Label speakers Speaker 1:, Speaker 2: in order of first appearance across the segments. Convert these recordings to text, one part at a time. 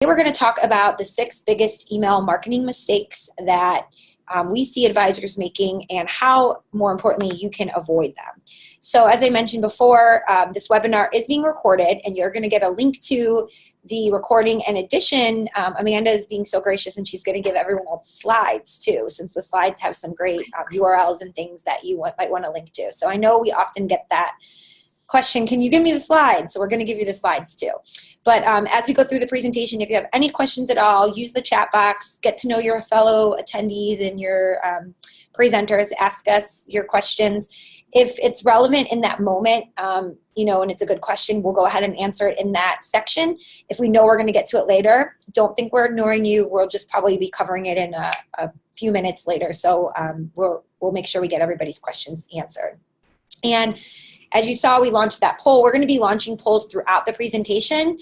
Speaker 1: We're going to talk about the 6 biggest email marketing mistakes that we see advisors making and how, more importantly, you can avoid them. So as I mentioned before, this webinar is being recorded and you're going to get a link to the recording. In addition, Amanda is being so gracious and she's going to give everyone all the slides too, since the slides have some great URLs and things that you might want to link to. So I know we often get that question, can you give me the slides? So we're going to give you the slides too. But as we go through the presentation, if you have any questions at all, use the chat box, get to know your fellow attendees and your presenters, ask us your questions. If it's relevant in that moment, and it's a good question, we'll go ahead and answer it in that section. If we know we're going to get to it later, don't think we're ignoring you. We'll just probably be covering it in a few minutes later. So we'll make sure we get everybody's questions answered. And as you saw, we launched that poll. We're going to be launching polls throughout the presentation.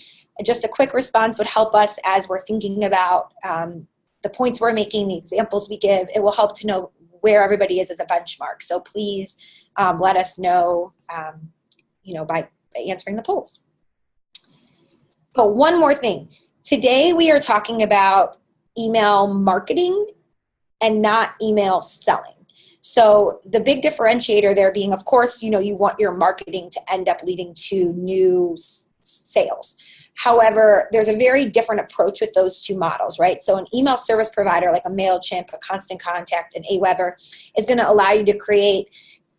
Speaker 1: Just a quick response would help us as we're thinking about the points we're making, the examples we give. It will help to know where everybody is as a benchmark. So please let us know, by answering the polls. But one more thing. Today we are talking about email marketing and not email selling. So the big differentiator there being, of course, you want your marketing to end up leading to new sales. However, there's a very different approach with those two models, right? So an email service provider like a MailChimp, a Constant Contact, an Aweber is going to allow you to create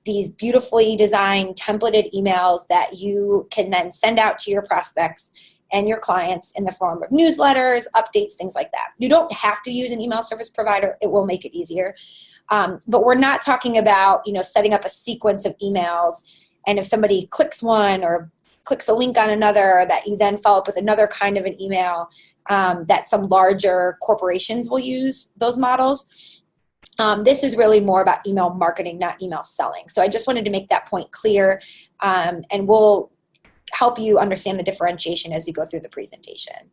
Speaker 1: these beautifully designed templated emails that you can then send out to your prospects and your clients in the form of newsletters, updates, things like that. You don't have to use an email service provider. It will make it easier. But we're not talking about, setting up a sequence of emails, and if somebody clicks one or clicks a link on another, that you then follow up with another kind of an email, that some larger corporations will use those models. This is really more about email marketing, not email selling. So I just wanted to make that point clear, and we'll help you understand the differentiation as we go through the presentation.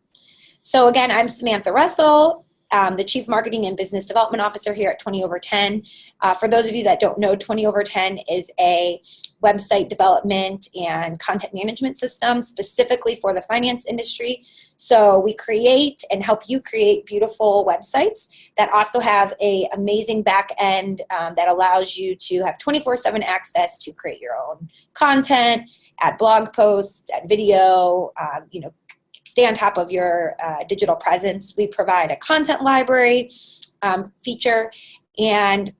Speaker 1: So again, I'm Samantha Russell, the Chief Marketing and Business Development Officer here at 20 over 10. For those of you that don't know, 20 over 10 is a website development and content management system specifically for the finance industry. So we create and help you create beautiful websites that also have an amazing back end that allows you to have 24/7 access to create your own content, add blog posts, add video, stay on top of your digital presence. We provide a content library feature, and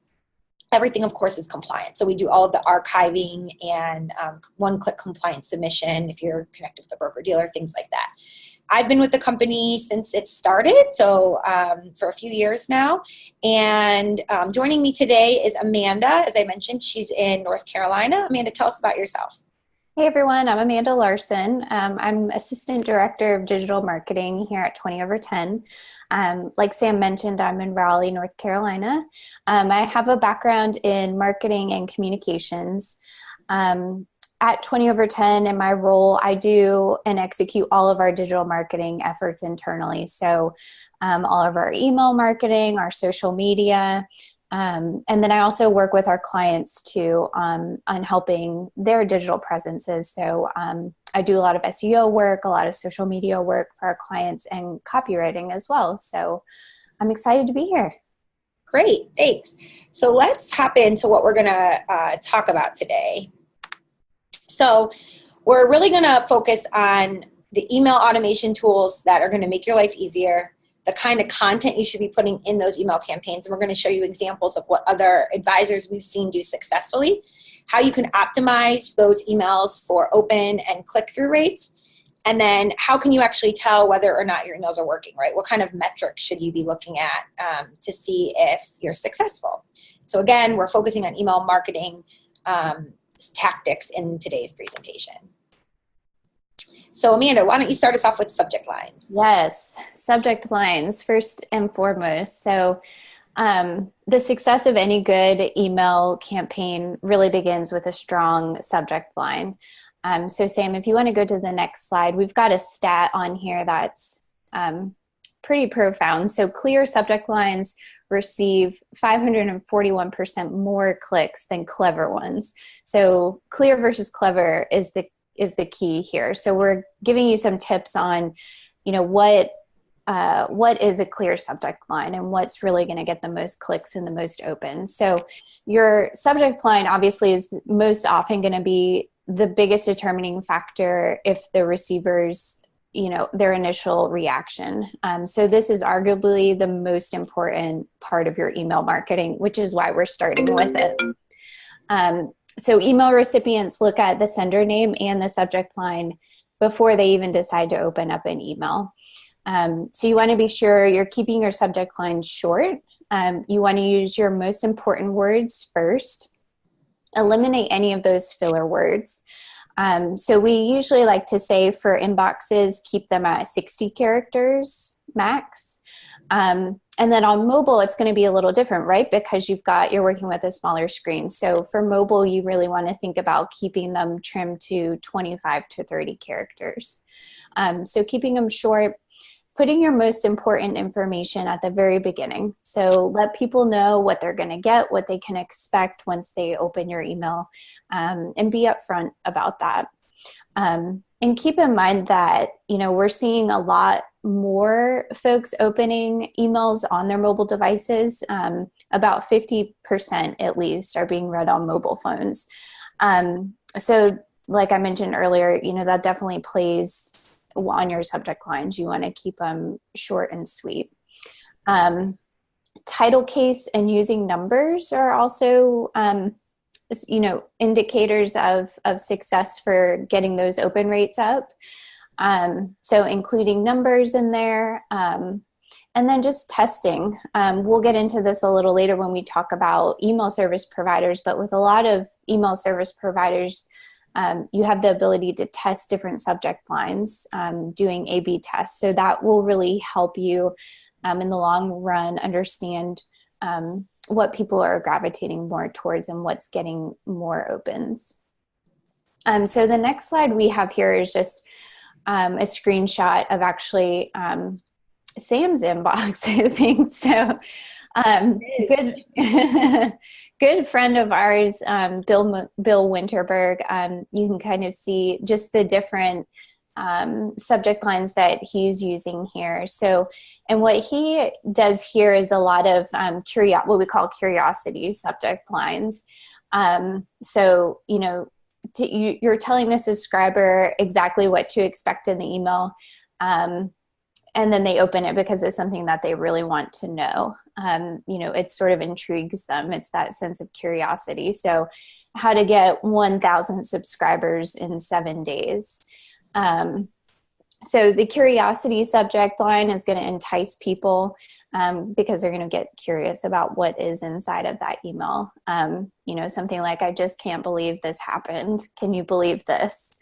Speaker 1: everything, of course, is compliant. So we do all of the archiving and one-click compliance submission if you're connected with a broker-dealer, things like that. I've been with the company since it started, so for a few years now. And joining me today is Amanda. As I mentioned, she's in North Carolina. Amanda, tell us about yourself.
Speaker 2: Hey everyone, I'm Amanda Larson. I'm Assistant Director of Digital Marketing here at 20 over 10. Like Sam mentioned, I'm in Raleigh, North Carolina. I have a background in marketing and communications. At 20 over 10 in my role, I do and execute all of our digital marketing efforts internally. So all of our email marketing, our social media, and then I also work with our clients too on helping their digital presences. So I do a lot of SEO work, a lot of social media work for our clients, and copywriting as well. So I'm excited to be here.
Speaker 1: Great, thanks. So let's hop into what we're going to talk about today. So we're really going to focus on the email automation tools that are going to make your life easier, the kind of content you should be putting in those email campaigns. And we're going to show you examples of what other advisors we've seen do successfully, how you can optimize those emails for open and click-through rates, and then how can you actually tell whether or not your emails are working, right? What kind of metrics should you be looking at to see if you're successful? So again, we're focusing on email marketing tactics in today's presentation. So Amanda, why don't you start us off with subject lines?
Speaker 2: Yes, subject lines first and foremost. So the success of any good email campaign really begins with a strong subject line. So Sam, if you want to go to the next slide, we've got a stat on here that's pretty profound. So clear subject lines receive 541% more clicks than clever ones. So clear versus clever is the key here. So we're giving you some tips on, what what is a clear subject line and what's really going to get the most clicks and the most open. So your subject line obviously is most often going to be the biggest determining factor if the receiver's, their initial reaction. So this is arguably the most important part of your email marketing, which is why we're starting with it. So email recipients look at the sender name and the subject line before they even decide to open up an email. So you want to be sure you're keeping your subject line short. You want to use your most important words first. Eliminate any of those filler words. So we usually like to say for inboxes, keep them at 60 characters max. And then on mobile, it's going to be a little different, right? Because you're working with a smaller screen. So for mobile, you really want to think about keeping them trimmed to 25 to 30 characters. So keeping them short, putting your most important information at the very beginning. So let people know what they're going to get, what they can expect once they open your email, and be upfront about that. And keep in mind that, we're seeing a lot more folks opening emails on their mobile devices. About 50% at least are being read on mobile phones. So like I mentioned earlier, that definitely plays on your subject lines. You want to keep them short and sweet. Title case and using numbers are also indicators of success for getting those open rates up. So including numbers in there, and then just testing. We'll get into this a little later when we talk about email service providers, but with a lot of email service providers, you have the ability to test different subject lines, doing A/B tests. So that will really help you in the long run understand what people are gravitating more towards and what's getting more opens. So the next slide we have here is just a screenshot of actually Sam's inbox, I think. So good friend of ours, Bill Winterberg. You can kind of see just the different subject lines that he's using here. So, and what he does here is a lot of what we call curiosity subject lines. So, you're telling the subscriber exactly what to expect in the email, and then they open it because it's something that they really want to know. It sort of intrigues them. It's that sense of curiosity. So how to get 1,000 subscribers in 7 days. So the curiosity subject line is going to entice people because they're going to get curious about what is inside of that email. Something like, I just can't believe this happened. Can you believe this?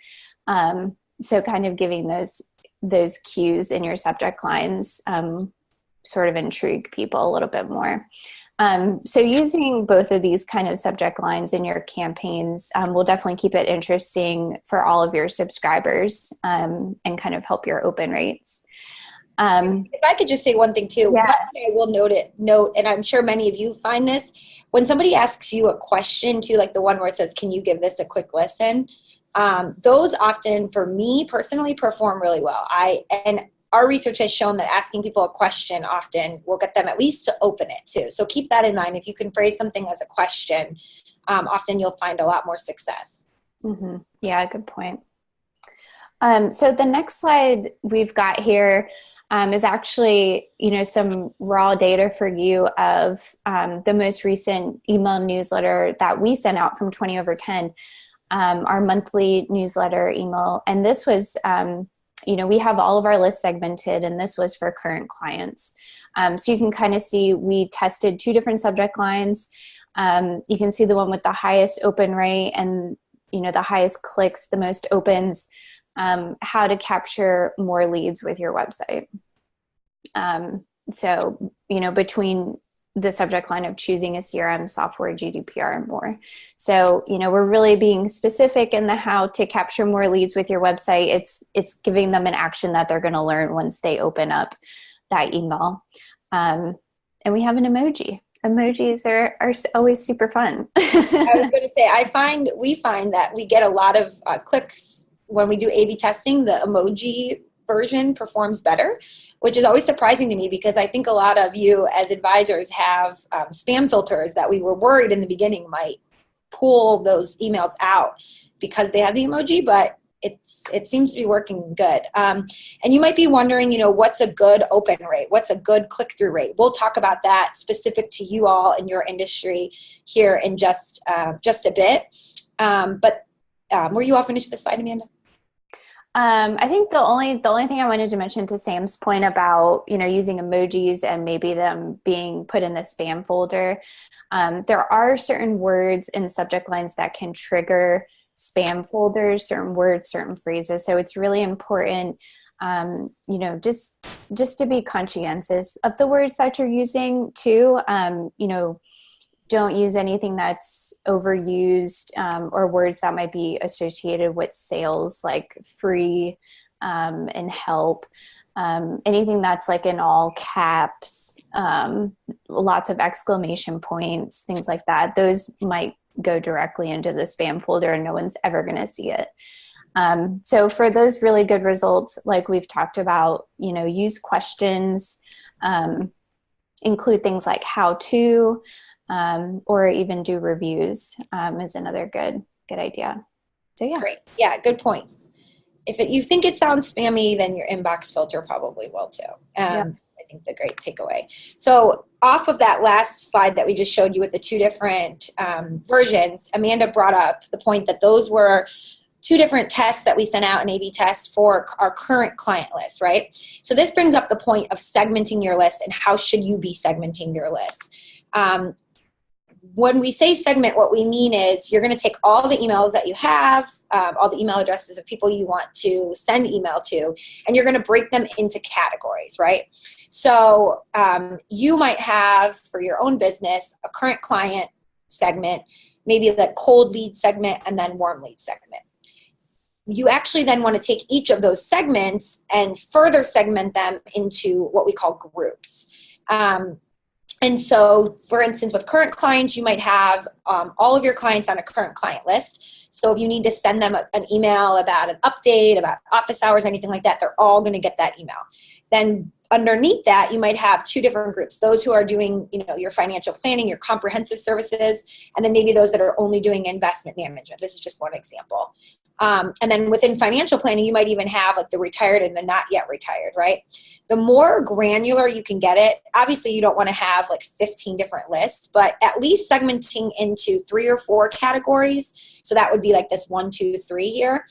Speaker 2: So kind of giving those cues in your subject lines sort of intrigue people a little bit more. So using both of these kind of subject lines in your campaigns will definitely keep it interesting for all of your subscribers and kind of help your open rates.
Speaker 1: If I could just say one thing too,
Speaker 2: yeah.
Speaker 1: One thing I will note, and I'm sure many of you find this, when somebody asks you a question too, like the one where it says, can you give this a quick listen? Those often, for me personally, perform really well. And our research has shown that asking people a question often will get them at least to open it too. So keep that in mind. If you can phrase something as a question, often you'll find a lot more success.
Speaker 2: Mm-hmm. Yeah, good point. So the next slide we've got here is actually, some raw data for you of the most recent email newsletter that we sent out from 20 over 10, our monthly newsletter email. And this was, we have all of our lists segmented, and this was for current clients. So you can kind of see we tested 2 different subject lines. You can see the one with the highest open rate and, the highest clicks, the most opens, how to capture more leads with your website. So, between the subject line of choosing a CRM software, GDPR, and more. So, we're really being specific in the how to capture more leads with your website. It's giving them an action that they're going to learn once they open up that email. And we have an emoji. Emojis are always super fun.
Speaker 1: I was going to say, we find that we get a lot of clicks when we do A/B testing. The emoji version performs better, which is always surprising to me because I think a lot of you as advisors have spam filters that we were worried in the beginning might pull those emails out because they have the emoji, but it seems to be working good. And you might be wondering, what's a good open rate? What's a good click-through rate? We'll talk about that specific to you all in your industry here in just a bit. But were you all finished with the slide, Amanda?
Speaker 2: I think the only thing I wanted to mention to Sam's point about, using emojis and maybe them being put in the spam folder, there are certain words and subject lines that can trigger spam folders, certain words, certain phrases. So it's really important, just to be conscientious of the words that you're using too. Don't use anything that's overused, or words that might be associated with sales, like free and help. Anything that's like in all caps, lots of exclamation points, things like that. Those might go directly into the spam folder and no one's ever going to see it. So for those really good results, like we've talked about, use questions, include things like how to, or even do reviews is another good idea. So yeah.
Speaker 1: Great. Yeah, good points. If you think it sounds spammy, then your inbox filter probably will too. I think the great takeaway. So off of that last slide that we just showed you with the two different versions, Amanda brought up the point that those were two different tests that we sent out, an A/B test for our current client list, right? So this brings up the point of segmenting your list and how should you be segmenting your list. When we say segment, what we mean is you're going to take all the emails that you have, all the email addresses of people you want to send email to, and you're going to break them into categories, right? So you might have, for your own business, a current client segment, maybe the cold lead segment, and then warm lead segment. You actually then want to take each of those segments and further segment them into what we call groups. And so, for instance, with current clients, you might have all of your clients on a current client list. So if you need to send them an email about an update, about office hours, anything like that, they're all going to get that email. Then underneath that, you might have two different groups. Those who are doing, your financial planning, your comprehensive services, and then maybe those that are only doing investment management. This is just one example. And then within financial planning, you might even have like the retired and the not yet retired, right? The more granular you can get it, obviously you don't want to have like 15 different lists, but at least segmenting into 3 or 4 categories. So that would be like this 1, 2, 3 here,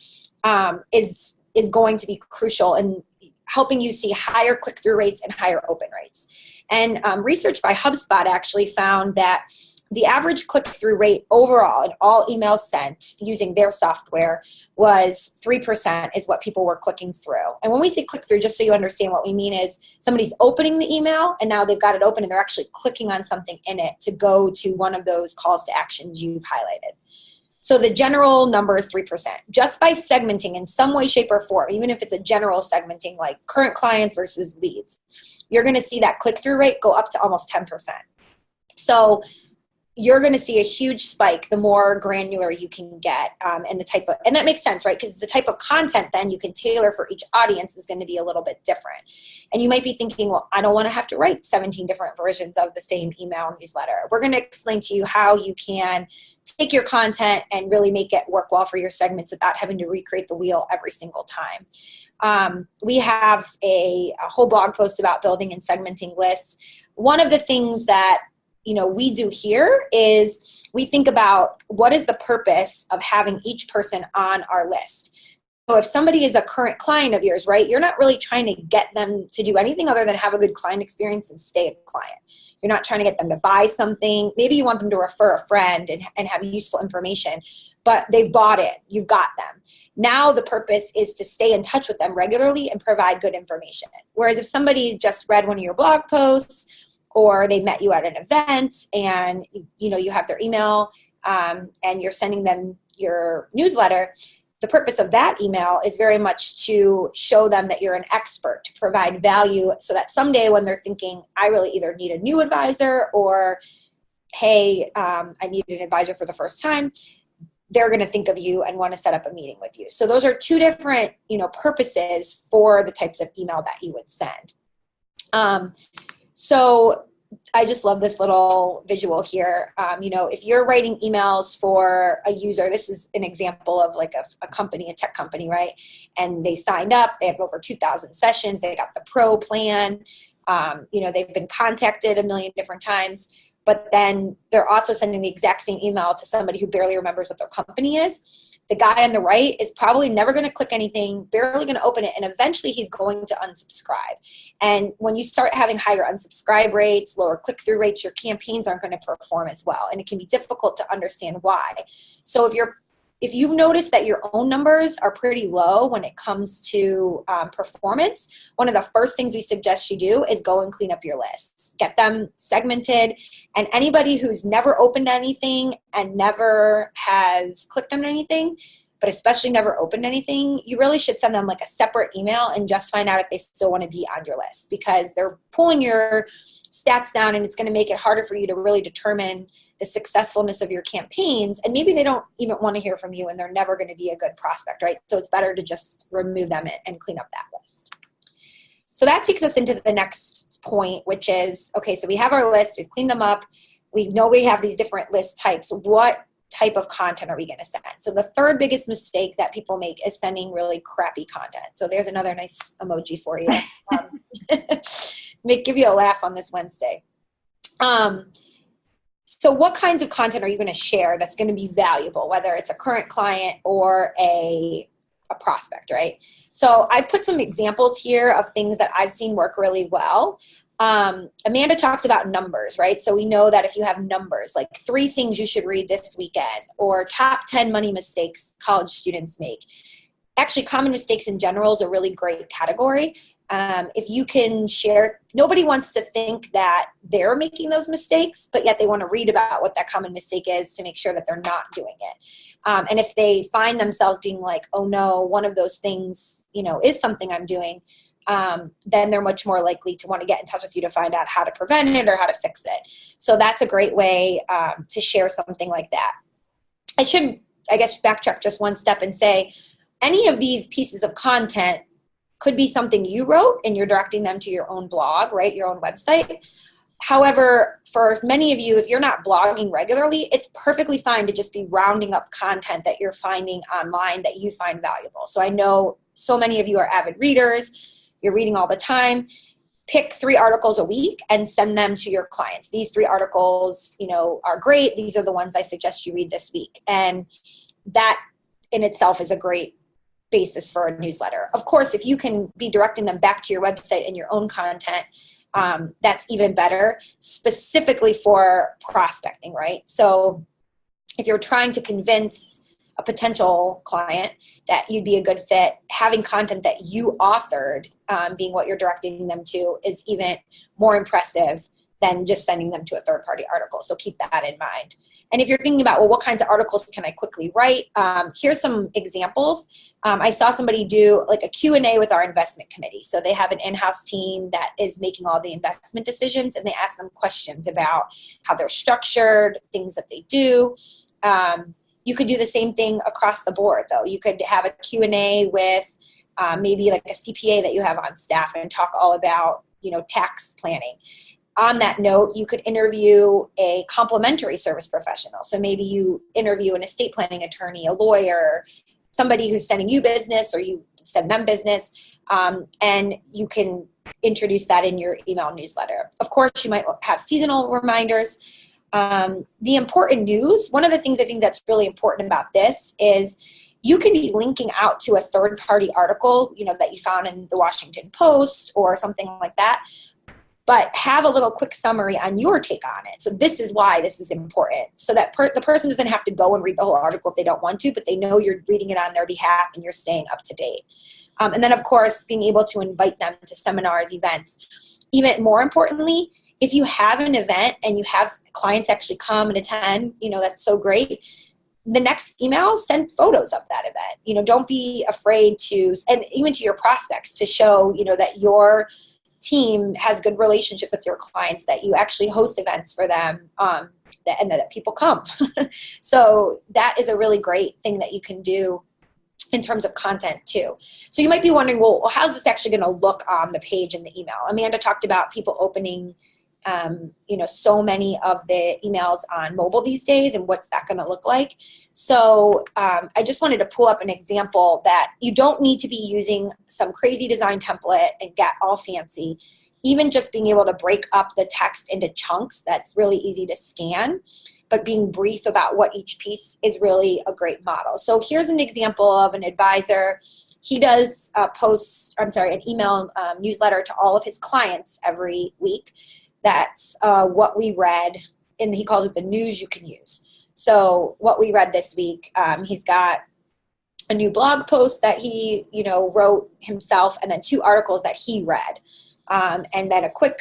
Speaker 1: is going to be crucial in helping you see higher click-through rates and higher open rates. And research by HubSpot actually found that the average click-through rate overall in all emails sent using their software was 3% is what people were clicking through. And when we say click-through, just so you understand what we mean is somebody's opening the email and now they've got it open and they're actually clicking on something in it to go to one of those calls to actions you've highlighted. So the general number is 3%. Just by segmenting in some way, shape, or form, even if it's a general segmenting like current clients versus leads, you're going to see that click-through rate go up to almost 10%. So you're going to see a huge spike the more granular you can get, and that makes sense, right? Because the type of content then you can tailor for each audience is going to be a little bit different. And you might be thinking, well, I don't want to have to write 17 different versions of the same email newsletter. We're going to explain to you how you can take your content and really make it work well for your segments without having to recreate the wheel every single time. We have a whole blog post about building and segmenting lists. One of the things that we do here is we think about what is the purpose of having each person on our list. So if somebody is a current client of yours, right, you're not really trying to get them to do anything other than have a good client experience and stay a client. You're not trying to get them to buy something. Maybe you want them to refer a friend and have useful information, but they've bought it. You've got them. Now the purpose is to stay in touch with them regularly and provide good information. Whereas if somebody just read one of your blog posts, or they met you at an event and you have their email and you're sending them your newsletter, the purpose of that email is very much to show them that you're an expert, to provide value so that someday when they're thinking, I really either need a new advisor or, hey, I need an advisor for the first time, they're going to think of you and want to set up a meeting with you. So those are two different, purposes for the types of email that you would send. So I just love this little visual here. If you're writing emails for a user, this is an example of like a company, a tech company, right? And they signed up, they have over 2,000 sessions, they got the pro plan, they've been contacted a million different times, but then they're also sending the exact same email to somebody who barely remembers what their company is. The guy on the right is probably never going to click anything, barely going to open it, and eventually he's going to unsubscribe. And when you start having higher unsubscribe rates, lower click-through rates, your campaigns aren't going to perform as well, and it can be difficult to understand why. So if you've noticed that your own numbers are pretty low when it comes to performance, one of the first things we suggest you do is go and clean up your lists. Get them segmented, and anybody who's never opened anything and never has clicked on anything, but especially never opened anything, you really should send them like a separate email and just find out if they still want to be on your list, because they're pulling your stats down, and it's going to make it harder for you to really determine the successfulness of your campaigns. And maybe they don't even want to hear from you, and they're never going to be a good prospect, right? So it's better to just remove them and clean up that list. So that takes us into the next point, which is, okay, so we have our list, we've cleaned them up, we know we have these different list types. What type of content are we going to send? So the third biggest mistake that people make is sending really crappy content. So there's another nice emoji for you. Give you a laugh on this Wednesday. So what kinds of content are you going to share that's going to be valuable, whether it's a current client or a prospect, right? So I've put some examples here of things that I've seen work really well. Amanda talked about numbers, right? So we know that if you have numbers, like 3 things you should read this weekend, or top 10 money mistakes college students make. Actually, common mistakes in general is a really great category. If you can share, nobody wants to think that they're making those mistakes, but yet they want to read about what that common mistake is to make sure that they're not doing it. And if they find themselves being like, oh no, one of those things, is something I'm doing, then they're much more likely to want to get in touch with you to find out how to prevent it or how to fix it. So that's a great way to share something like that. I should, backtrack just one step and say, any of these pieces of content could be something you wrote and you're directing them to your own blog, right? Your own website. However, for many of you, if you're not blogging regularly, it's perfectly fine to just be rounding up content that you're finding online that you find valuable. So I know so many of you are avid readers. You're reading all the time. Pick 3 articles a week and send them to your clients. These 3 articles, are great. These are the ones I suggest you read this week. And that in itself is a great basis for a newsletter. Of course, if you can be directing them back to your website and your own content, that's even better, specifically for prospecting, right? So if you're trying to convince a potential client that you'd be a good fit, having content that you authored being what you're directing them to is even more impressive than just sending them to a third-party article. So keep that in mind. And if you're thinking about, well, what kinds of articles can I quickly write? Here's some examples. I saw somebody do like a Q&A with our investment committee. So they have an in-house team that is making all the investment decisions, and they ask them questions about how they're structured, things that they do. You could do the same thing across the board, though. You could have a Q&A with maybe like a CPA that you have on staff and talk all about, tax planning. On that note, you could interview a complementary service professional. So maybe you interview an estate planning attorney, a lawyer, somebody who's sending you business or you send them business, and you can introduce that in your email newsletter. Of course, you might have seasonal reminders. The important news, one of the things I think that's really important about this is you can be linking out to a third-party article, that you found in the Washington Post or something like that, but have a little quick summary on your take on it. So this is why this is important. So that the person doesn't have to go and read the whole article if they don't want to, but they know you're reading it on their behalf and you're staying up to date. And then, of course, being able to invite them to seminars, events. Even more importantly, if you have an event and you have clients actually come and attend, that's so great. The next email, send photos of that event. Don't be afraid to, and even to your prospects, to show, that you're team has good relationships with your clients, that you actually host events for them, and that people come. So that is a really great thing that you can do in terms of content too. So you might be wondering, well, how's this actually going to look on the page in the email? Amanda talked about people opening, so many of the emails on mobile these days, and what's that going to look like? So I just wanted to pull up an example that you don't need to be using some crazy design template and get all fancy. Even just being able to break up the text into chunks, that's really easy to scan, but being brief about what each piece is really a great model. So here's an example of an advisor. He does an email newsletter to all of his clients every week. That's what we read, and he calls it the news you can use. So what we read this week, he's got a new blog post that he, wrote himself, and then 2 articles that he read, and then a quick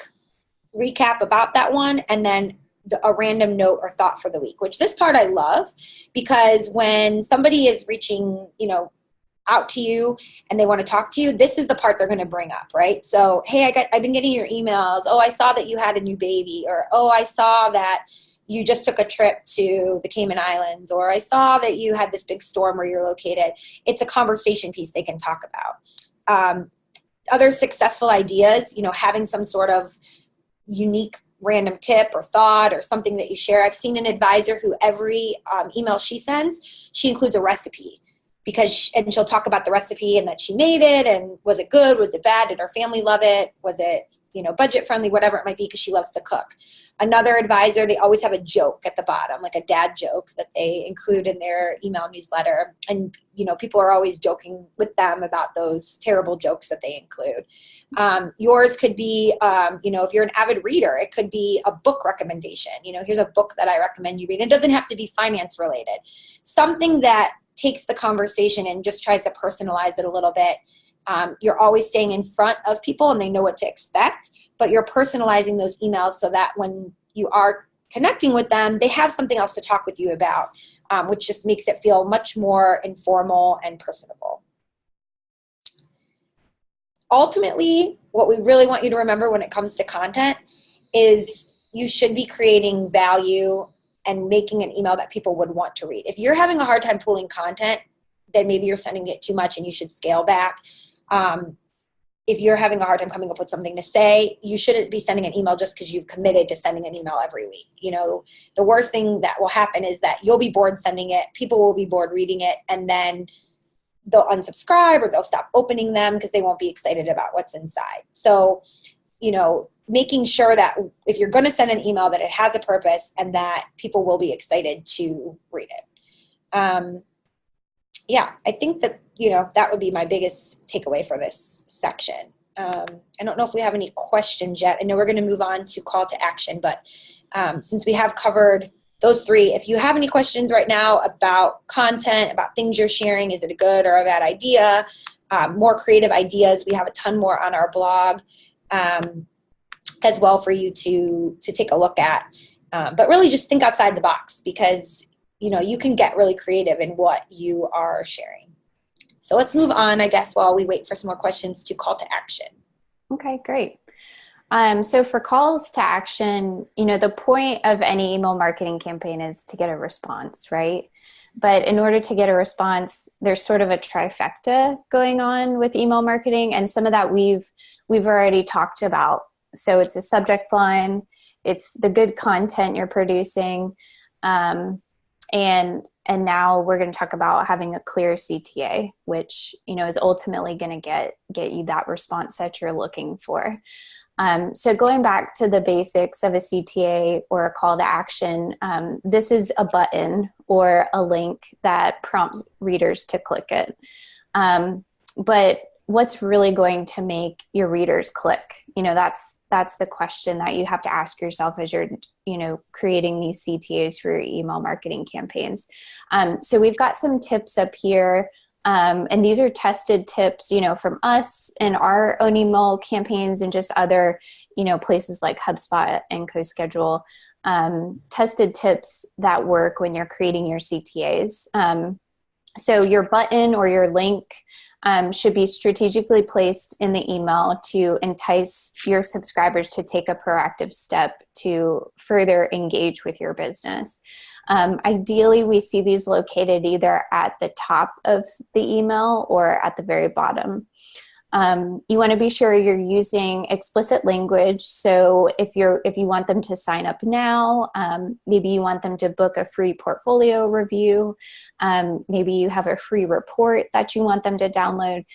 Speaker 1: recap about that one, and then a random note or thought for the week, which this part I love, because when somebody is reaching, out to you and they want to talk to you, this is the part they're going to bring up, right? So, hey, I've been getting your emails. Oh, I saw that you had a new baby, or, oh, I saw that you just took a trip to the Cayman Islands, or I saw that you had this big storm where you're located. It's a conversation piece they can talk about. Other successful ideas, having some sort of unique random tip or thought or something that you share. I've seen an advisor who every email she sends, she includes a recipe, and she'll talk about the recipe and that she made it, and was it good, was it bad, did her family love it, was it budget friendly, whatever it might be, because she loves to cook. Another advisor, they always have a joke at the bottom, like a dad joke that they include in their email newsletter, and people are always joking with them about those terrible jokes that they include. Yours could be, if you're an avid reader, it could be a book recommendation. Here's a book that I recommend you read. It doesn't have to be finance related. Something that takes the conversation and just tries to personalize it a little bit. You're always staying in front of people and they know what to expect, but you're personalizing those emails so that when you are connecting with them, they have something else to talk with you about, which just makes it feel much more informal and personable. Ultimately, what we really want you to remember when it comes to content is you should be creating value and making an email that people would want to read. If you're having a hard time pulling content, then maybe you're sending it too much and you should scale back. If you're having a hard time coming up with something to say, you shouldn't be sending an email just because you've committed to sending an email every week. The worst thing that will happen is that you'll be bored sending it, people will be bored reading it, and then they'll unsubscribe or they'll stop opening them because they won't be excited about what's inside. So, making sure that if you're going to send an email, that it has a purpose and that people will be excited to read it. I think that, that would be my biggest takeaway for this section. I don't know if we have any questions yet. I know we're going to move on to call to action, but since we have covered those 3, if you have any questions right now about content, about things you're sharing, is it a good or a bad idea, more creative ideas, we have a ton more on our blog as well for you to take a look at. But really just think outside the box, because you can get really creative in what you are sharing. So let's move on, I guess, while we wait for some more questions, to call to action.
Speaker 2: Okay, great. So for calls to action, the point of any email marketing campaign is to get a response, right? But in order to get a response, there's sort of a trifecta going on with email marketing, and some of that we've already talked about. So it's a subject line, it's the good content you're producing, and now we're going to talk about having a clear CTA, which is ultimately going to get you that response that you're looking for. So going back to the basics of a CTA or a call to action, this is a button or a link that prompts readers to click it. But what's really going to make your readers click? That's the question that you have to ask yourself as you're, creating these CTAs for your email marketing campaigns. So we've got some tips up here. And these are tested tips, from us and our own email campaigns and just other, places like HubSpot and CoSchedule, tested tips that work when you're creating your CTAs. So your button or your link, should be strategically placed in the email to entice your subscribers to take a proactive step to further engage with your business. Ideally, we see these located either at the top of the email or at the very bottom. You want to be sure you're using explicit language. So if you want them to sign up now, maybe you want them to book a free portfolio review. Maybe you have a free report that you want them to download.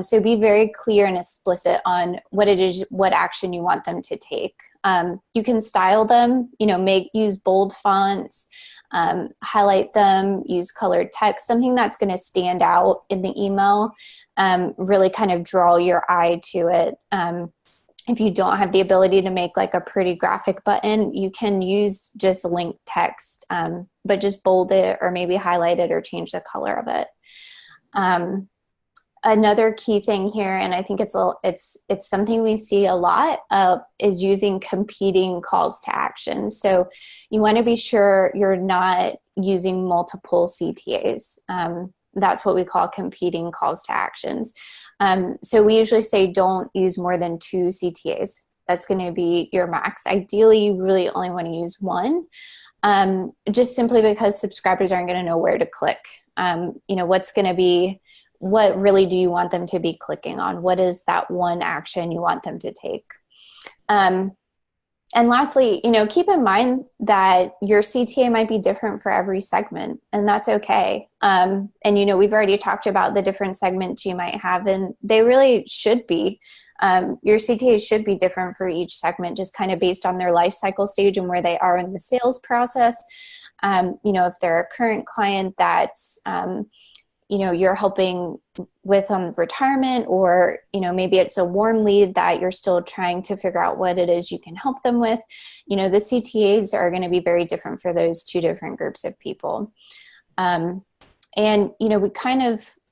Speaker 2: So be very clear and explicit on what it is, what action you want them to take. You can style them, use bold fonts, highlight them, use colored text, something that's going to stand out in the email. Really kind of draw your eye to it. If you don't have the ability to make like a pretty graphic button, you can use just linked text, but just bold it or maybe highlight it or change the color of it. Another key thing here, and I think it's something we see a lot, is using competing calls to action. So you want to be sure you're not using multiple CTAs. That's what we call competing calls to actions. So we usually say don't use more than 2 CTAs. That's going to be your max. Ideally, you really only want to use 1, just simply because subscribers aren't going to know where to click. What really do you want them to be clicking on? What is that one action you want them to take? And lastly, keep in mind that your CTA might be different for every segment, and that's okay. And we've already talked about the different segments you might have, and they really should be. Your CTAs should be different for each segment, just kind of based on their life cycle stage and where they are in the sales process. If they're a current client that's you're helping with retirement, or, maybe it's a warm lead that you're still trying to figure out what it is you can help them with. The CTAs are going to be very different for those 2 different groups of people.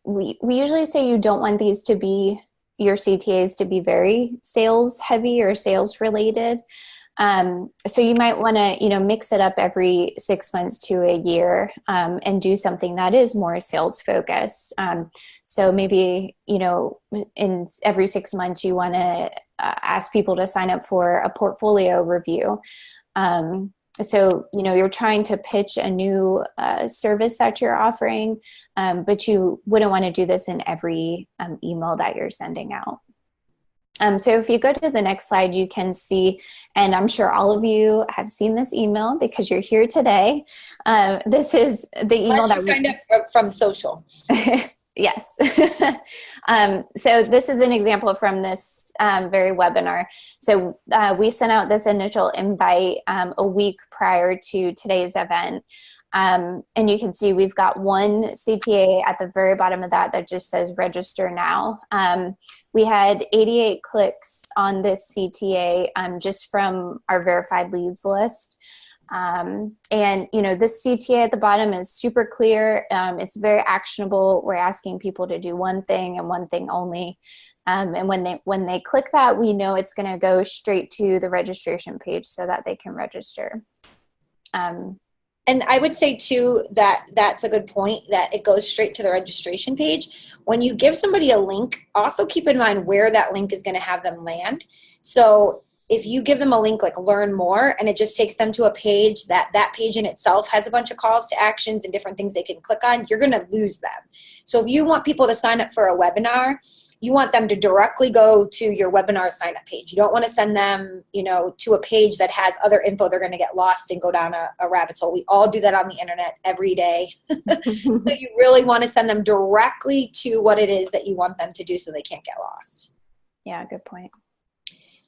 Speaker 2: We usually say you don't want these to be, your CTAs to be very sales heavy or sales related. So you might want to, mix it up every 6 months to a year, and do something that is more sales focused. So maybe, in every 6 months, you want to ask people to sign up for a portfolio review. So, you're trying to pitch a new service that you're offering, but you wouldn't want to do this in every email that you're sending out. So if you go to the next slide, you can see, and I'm sure all of you have seen this email because you're here today. This is the email that we signed up
Speaker 1: from social.
Speaker 2: Yes. So this is an example from this very webinar. So we sent out this initial invite a week prior to today's event. And you can see we've got 1 CTA at the very bottom of that just says register now. We had 88 clicks on this CTA just from our verified leads list. And, this CTA at the bottom is super clear. It's very actionable. We're asking people to do one thing and one thing only. And when they click that, we know it's going to go straight to the registration page so that they can register.
Speaker 1: And I would say, too, that that's a good point, that it goes straight to the registration page. When you give somebody a link, also keep in mind where that link is going to have them land. So if you give them a link like learn more, and it just takes them to a page, that page in itself has a bunch of calls to actions and different things they can click on, you're going to lose them. So if you want people to sign up for a webinar, you want them to directly go to your webinar sign up page. You don't want to send them, to a page that has other info. They're going to get lost and go down a rabbit hole. We all do that on the internet every day. So you really want to send them directly to what it is that you want them to do so they can't get lost.
Speaker 2: Yeah, good point.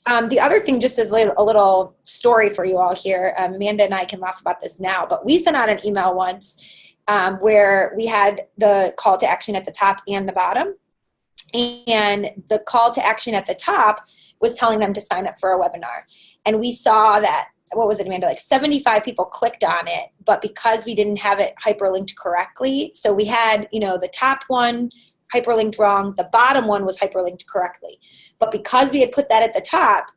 Speaker 1: The other thing, just as a little story for you all here, Amanda and I can laugh about this now, but we sent out an email once where we had the call to action at the top and the bottom. And the call to action at the top was telling them to sign up for a webinar. And we saw that, what was it, Amanda, like 75 people clicked on it, but because we didn't have it hyperlinked correctly, so we had, the top one hyperlinked wrong, the bottom one was hyperlinked correctly. But because we had put that at the top,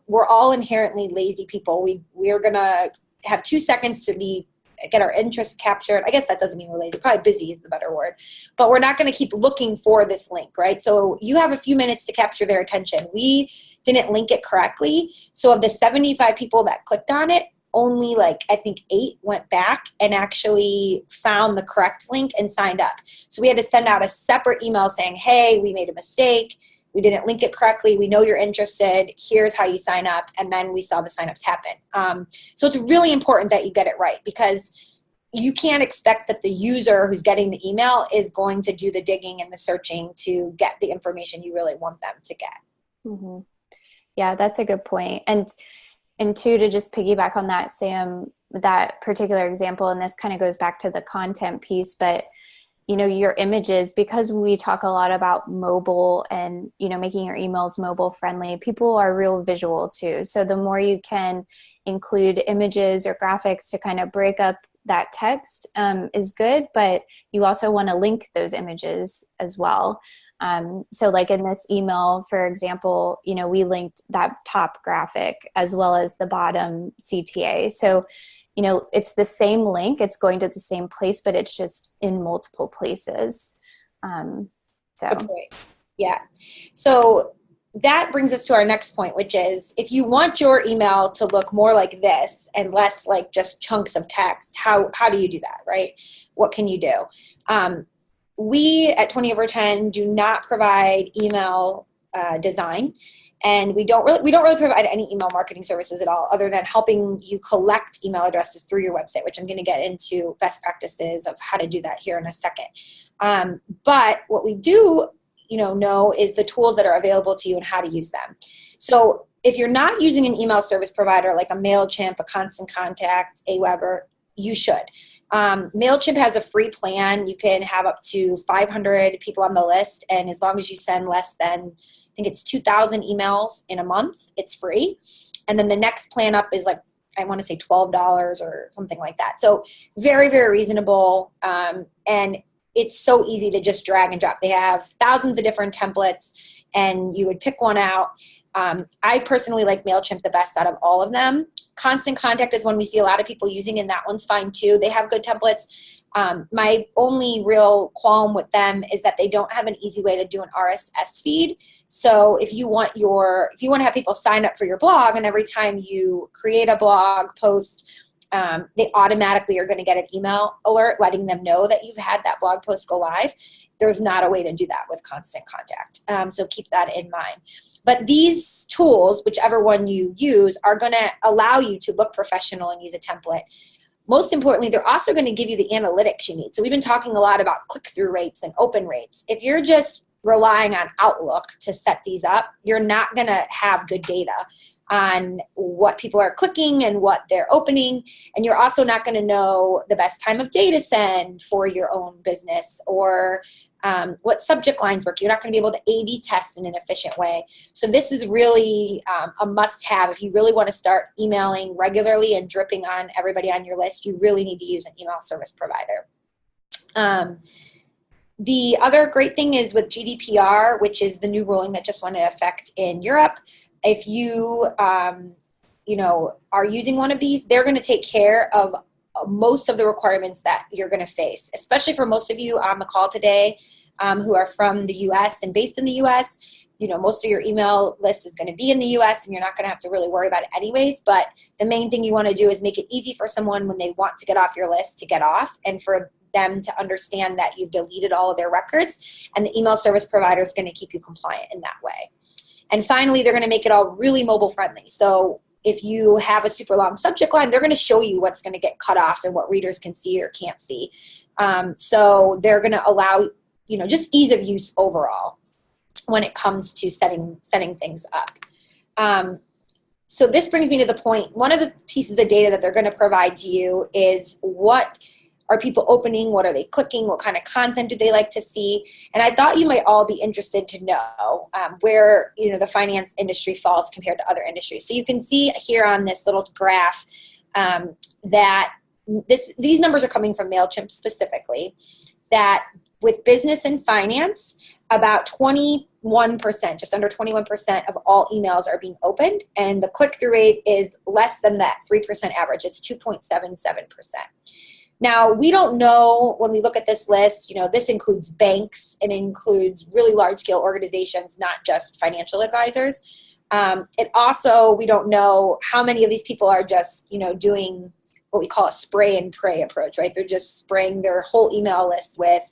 Speaker 1: we're all inherently lazy people. We're going to have 2 seconds to be get our interest captured. I guess that doesn't mean we're lazy. Probably busy is the better word. But we're not going to keep looking for this link, right? So you have a few minutes to capture their attention. We didn't link it correctly. So of the 75 people that clicked on it, only like, I think 8 went back and actually found the correct link and signed up. So we had to send out a separate email saying, hey, we made a mistake. We didn't link it correctly. We know you're interested. Here's how you sign up. And then we saw the signups happen. So it's really important that you get it right, because you can't expect that the user who's getting the email is going to do the digging and the searching to get the information you really want them to get.
Speaker 2: Mm-hmm. Yeah, that's a good point. And two, to just piggyback on that, Sam, that particular example, and this kind of goes back to the content piece, but your images, because we talk a lot about mobile and, making your emails mobile friendly, people are real visual too. So the more you can include images or graphics to kind of break up that text is good, but you also want to link those images as well. So like in this email, for example, we linked that top graphic as well as the bottom CTA. So, it's the same link, it's going to the same place, but it's just in multiple places.
Speaker 1: That's right. Yeah. So that brings us to our next point, which is if you want your email to look more like this and less like just chunks of text, how do you do that, right? What can you do? We at 20 over 10 do not provide email design, and we don't really provide any email marketing services at all, other than helping you collect email addresses through your website, which I'm going to get into best practices of how to do that here in a second. But what we do, know is the tools that are available to you and how to use them. So if you're not using an email service provider like a MailChimp, a Constant Contact, Aweber, you should. MailChimp has a free plan. You can have up to 500 people on the list, and as long as you send less than, I think it's 2,000 emails in a month, it's free. And then the next plan up is like, I want to say $12 or something like that. So very, very reasonable. And it's so easy to just drag and drop. They have thousands of different templates, and you would pick one out. I personally like MailChimp the best out of all of them. Constant Contact is one we see a lot of people using, and that one's fine too. They have good templates. My only real qualm with them is that they don't have an easy way to do an RSS feed. So if you want to have people sign up for your blog, and every time you create a blog post, they automatically are going to get an email alert letting them know that you've had that blog post go live. There's not a way to do that with Constant Contact. So keep that in mind. But these tools, whichever one you use, are going to allow you to look professional and use a template. Most importantly, they're also going to give you the analytics you need. So we've been talking a lot about click-through rates and open rates. If you're just relying on Outlook to set these up, you're not going to have good data on what people are clicking and what they're opening. And you're also not going to know the best time of day to send for your own business, or what subject lines work. You're not going to be able to A/B test in an efficient way. So this is really a must-have. If you really want to start emailing regularly and dripping on everybody on your list, you really need to use an email service provider. The other great thing is with GDPR, which is the new ruling that just went into effect in Europe. If you, are using one of these, they're going to take care of most of the requirements that you're going to face, especially for most of you on the call today who are from the U.S. and based in the U.S. Most of your email list is going to be in the U.S. and you're not going to have to really worry about it anyways. But the main thing you want to do is make it easy for someone when they want to get off your list to get off, and for them to understand that you've deleted all of their records, and the email service provider is going to keep you compliant in that way. And finally, they're going to make it all really mobile friendly. So if you have a super long subject line, they're going to show you what's going to get cut off and what readers can see or can't see. So they're going to allow, just ease of use overall when it comes to setting things up. So this brings me to the point. One of the pieces of data that they're going to provide to you is what are people opening? What are they clicking? What kind of content do they like to see? And I thought you might all be interested to know where the finance industry falls compared to other industries. So you can see here on this little graph that these numbers are coming from MailChimp specifically, that with business and finance, about 21%, just under 21% of all emails are being opened, and the click-through rate is less than that 3% average. It's 2.77%. Now, we don't know when we look at this list, this includes banks and includes really large-scale organizations, not just financial advisors. It also, we don't know how many of these people are just, doing what we call a spray and pray approach, right? They're just spraying their whole email list with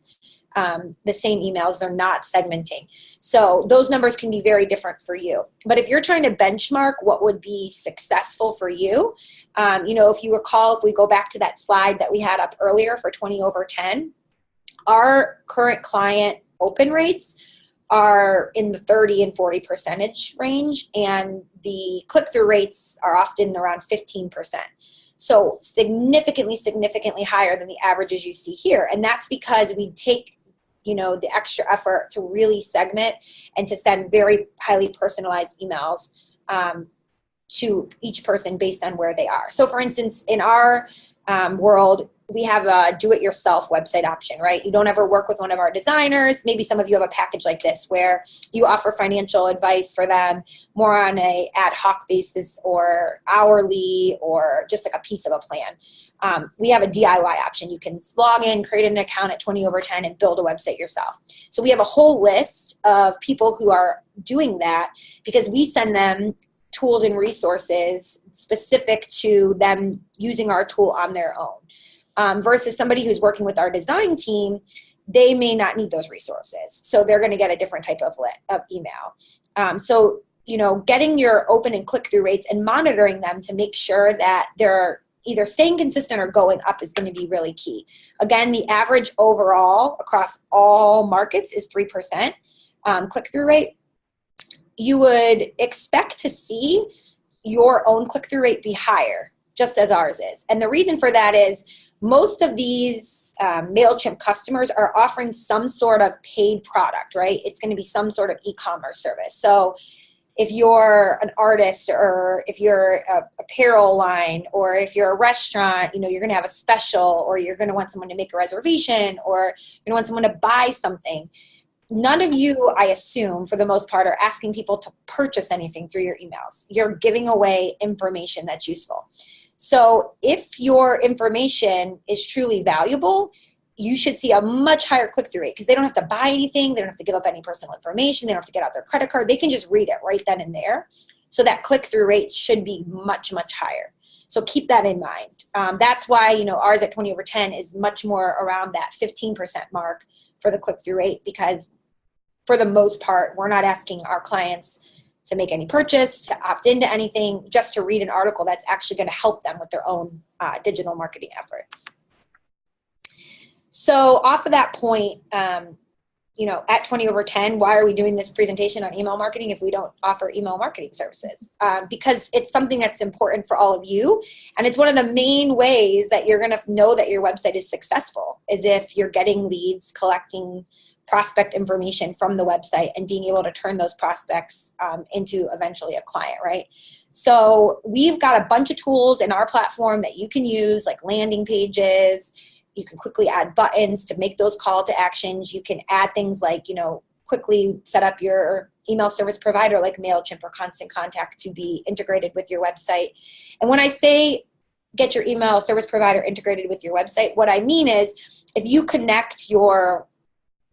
Speaker 1: the same emails. They're not segmenting. So those numbers can be very different for you. But if you're trying to benchmark what would be successful for you, if you recall, if we go back to that slide that we had up earlier for 20 over 10, our current client open rates are in the 30 and 40% range, and the click-through rates are often around 15%. So significantly higher than the averages you see here. And that's because we take the extra effort to really segment and to send very highly personalized emails to each person based on where they are. So for instance, in our world, we have a do-it-yourself website option, right? You don't ever work with one of our designers. Maybe some of you have a package like this where you offer financial advice for them more on a ad hoc basis or hourly or just like a piece of a plan. We have a DIY option. You can log in, create an account at 20 over 10 and build a website yourself. So we have a whole list of people who are doing that because we send them tools and resources specific to them using our tool on their own. Versus somebody who's working with our design team, they may not need those resources. So they're going to get a different type of email. So, getting your open and click-through rates and monitoring them to make sure that they're either staying consistent or going up is going to be really key. Again, the average overall across all markets is 3% click-through rate. You would expect to see your own click-through rate be higher, just as ours is. And the reason for that is most of these MailChimp customers are offering some sort of paid product, right? It's going to be some sort of e-commerce service. So if you're an artist or if you're a apparel line or if you're a restaurant, you're going to have a special or you're going to want someone to make a reservation or you're going to want someone to buy something. None of you, I assume, for the most part, are asking people to purchase anything through your emails. You're giving away information that's useful. So if your information is truly valuable, you should see a much higher click-through rate because they don't have to buy anything. They don't have to give up any personal information. They don't have to get out their credit card. They can just read it right then and there. So that click-through rate should be much, much higher. So keep that in mind. That's why, ours at 20 over 10 is much more around that 15% mark for the click-through rate because for the most part, we're not asking our clients to make any purchase, to opt into anything, just to read an article that's actually going to help them with their own digital marketing efforts. So off of that point, at 20 over 10, why are we doing this presentation on email marketing if we don't offer email marketing services? Because it's something that's important for all of you. And it's one of the main ways that you're going to know that your website is successful is if you're getting leads, collecting prospect information from the website and being able to turn those prospects into eventually a client, right? So we've got a bunch of tools in our platform that you can use, like landing pages. You can quickly add buttons to make those call to actions. You can add things like, quickly set up your email service provider like MailChimp or Constant Contact to be integrated with your website. And when I say get your email service provider integrated with your website, what I mean is if you connect your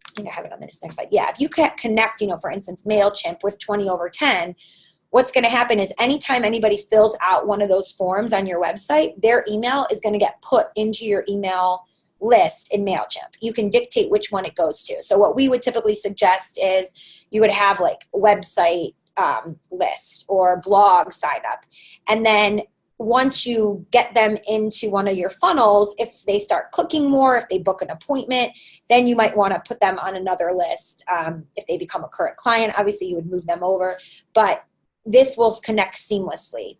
Speaker 1: I think I have it on this next slide. Yeah, if you can connect, for instance, MailChimp with 20 over 10, what's going to happen is anytime anybody fills out one of those forms on your website, their email is going to get put into your email list in MailChimp. You can dictate which one it goes to. So what we would typically suggest is you would have like website list or blog sign up. And then once you get them into one of your funnels, if they start clicking more, if they book an appointment, then you might want to put them on another list. If they become a current client, obviously you would move them over, but this will connect seamlessly.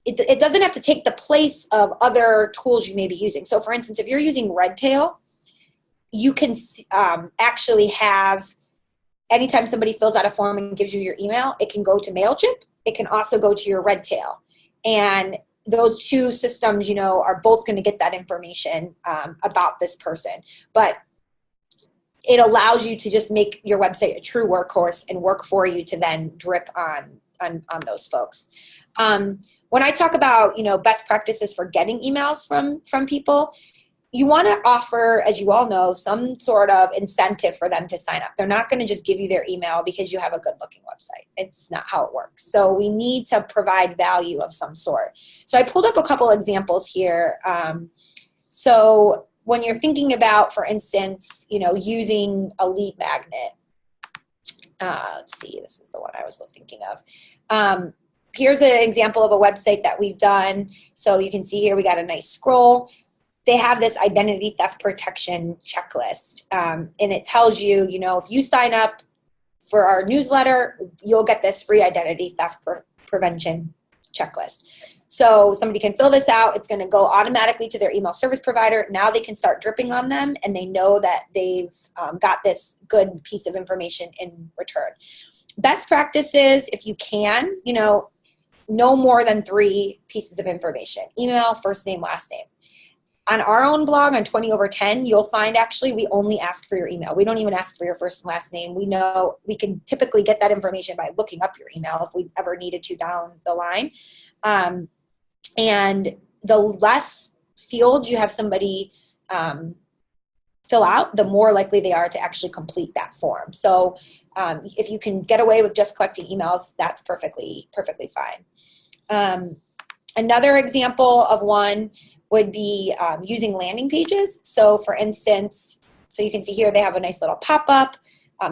Speaker 1: It doesn't have to take the place of other tools you may be using. So for instance, if you're using Redtail, you can actually have, anytime somebody fills out a form and gives you your email, it can go to MailChimp. It can also go to your Redtail. And those two systems, are both going to get that information about this person. But it allows you to just make your website a true workhorse and work for you to then drip on those folks. When I talk about, best practices for getting emails from people, you want to offer, as you all know, some sort of incentive for them to sign up. They're not going to just give you their email because you have a good looking website. It's not how it works. So we need to provide value of some sort. So I pulled up a couple examples here. So when you're thinking about, for instance, using a lead magnet, let's see, this is the one I was thinking of. Here's an example of a website that we've done. So you can see here we got a nice scroll. They have this identity theft protection checklist, and it tells you, if you sign up for our newsletter, you'll get this free identity theft prevention checklist. So somebody can fill this out. It's going to go automatically to their email service provider. Now they can start dripping on them, and they know that they've got this good piece of information in return. Best practices, if you can, no more than 3 pieces of information: email, first name, last name. On our own blog on 20 over 10, you'll find actually we only ask for your email. We don't even ask for your first and last name. We know we can typically get that information by looking up your email if we ever needed to down the line. And the less fields you have somebody fill out, the more likely they are to actually complete that form. So if you can get away with just collecting emails, that's perfectly fine. Another example of one would be using landing pages. So for instance, so you can see here they have a nice little pop-up.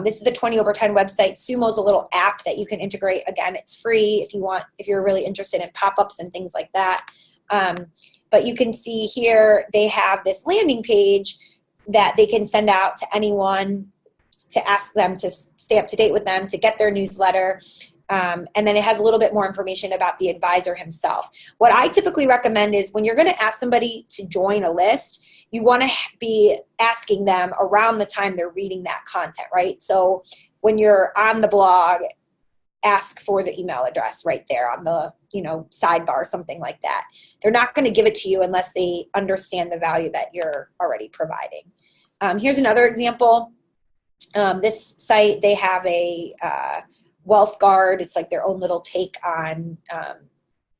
Speaker 1: This is a 20 over 10 website. Sumo's a little app that you can integrate. Again, it's free if you're really interested in pop-ups and things like that. But you can see here they have this landing page that they can send out to anyone to ask them to stay up to date with them, to get their newsletter. And then it has a little bit more information about the advisor himself. What I typically recommend is when you're going to ask somebody to join a list, you want to be asking them around the time they're reading that content, right? So when you're on the blog, ask for the email address right there on the sidebar, something like that. They're not going to give it to you unless they understand the value that you're already providing. Here's another example. This site, they have a Wealth Guard. It's like their own little take on